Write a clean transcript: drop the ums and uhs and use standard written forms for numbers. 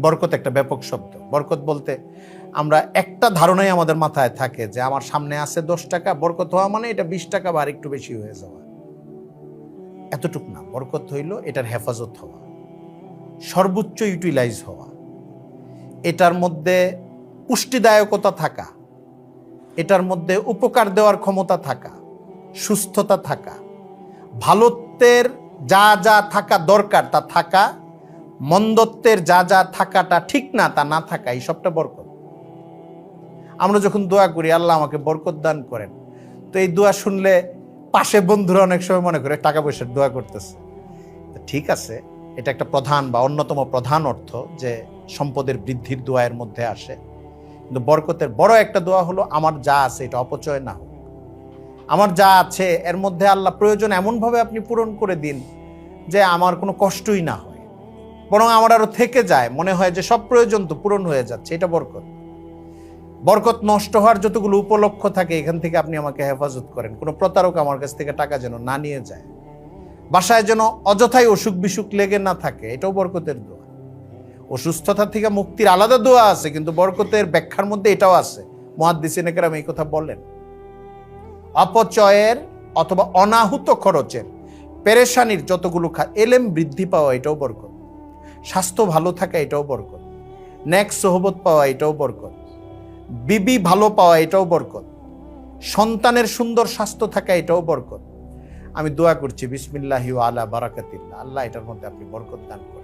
বরকত একটা ব্যাপক শব্দ। বরকত বলতে আমরা একটা ধারণাই আমাদের মাথায় থাকে যে আমার সামনে আছে 10 টাকা, বরকত হওয়া মানে এটা 20 টাকা বা আরেকটু বেশি হয়ে যাওয়া, এতটুক না। বরকত হইল এটার হেফাজত হওয়া, সর্বোচ্চ ইউটিলাইজ হওয়া, এটার মধ্যে পুষ্টিদায়কতা থাকা, এটার মধ্যে উপকার দেওয়ার ক্ষমতা থাকা, সুস্থতা থাকা, ভালোত্বের যা যা থাকা দরকার তা থাকা, মন্দত্বের যা যা থাকাটা ঠিক না তা না থাকা, এই সবটা বরকত। আমরা যখন দোয়া করি আল্লাহ আমাকে বরকত দান করেন, তো এই দোয়া শুনলে পাশে বন্ধুরা অনেক সময় মনে করে টাকা পয়সার দোয়া করতেছে। ঠিক আছে, এটা একটা প্রধান বা অন্যতম প্রধান অর্থ যে সম্পদের বৃদ্ধির দোয়ার মধ্যে আসে, কিন্তু বরকতের বড় একটা দোয়া হলো আমার যা আছে এটা অপচয় না হোক। আমার যা আছে এর মধ্যে আল্লাহ প্রয়োজন এমনভাবে আপনি পূরণ করে দিন যে আমার কোনো কষ্টই না হয়, বরং আমার আরো থেকে যায়, মনে হয় যে সব প্রয়োজন তো পূরণ হয়ে যাচ্ছে, এটা বরকত। বরকত নষ্ট হওয়ার যতগুলো উপলক্ষ থাকে এখান থেকে আপনি আমাকে হেফাজত করেন, কোনো প্রতারক আমার কাছ থেকে টাকা যেন না নিয়ে যায়, বাসায় যেন অযথাই অসুখ বিসুখ লেগে না থাকে, এটাও বরকতের দোয়া। অসুস্থতা থেকে মুক্তির আলাদা দোয়া আছে, কিন্তু বরকতের ব্যাখ্যার মধ্যে এটাও আছে। মুহাদ্দিসিনে কেরাম এই কথা বলেন, অপচয়ের অথবা অনাহুত খরচের, পেরেশানির যতগুলো এলেম বৃদ্ধি পাওয়া এটাও বরকত, স্বাস্থ্য ভালো থাকা এটাও বরকত, নেক সোহবত পাওয়া এটাও বরকত, বিবি ভালো পাওয়া এটাও বরকত, সন্তানের সুন্দর স্বাস্থ্য থাকা এটাও বরকত। আমি দোয়া করছি বিসমিল্লাহি ওয়া আলা বারাকাতিল্লাহ, আল্লাহ এটার মধ্যে আপনি বরকত দান করুন।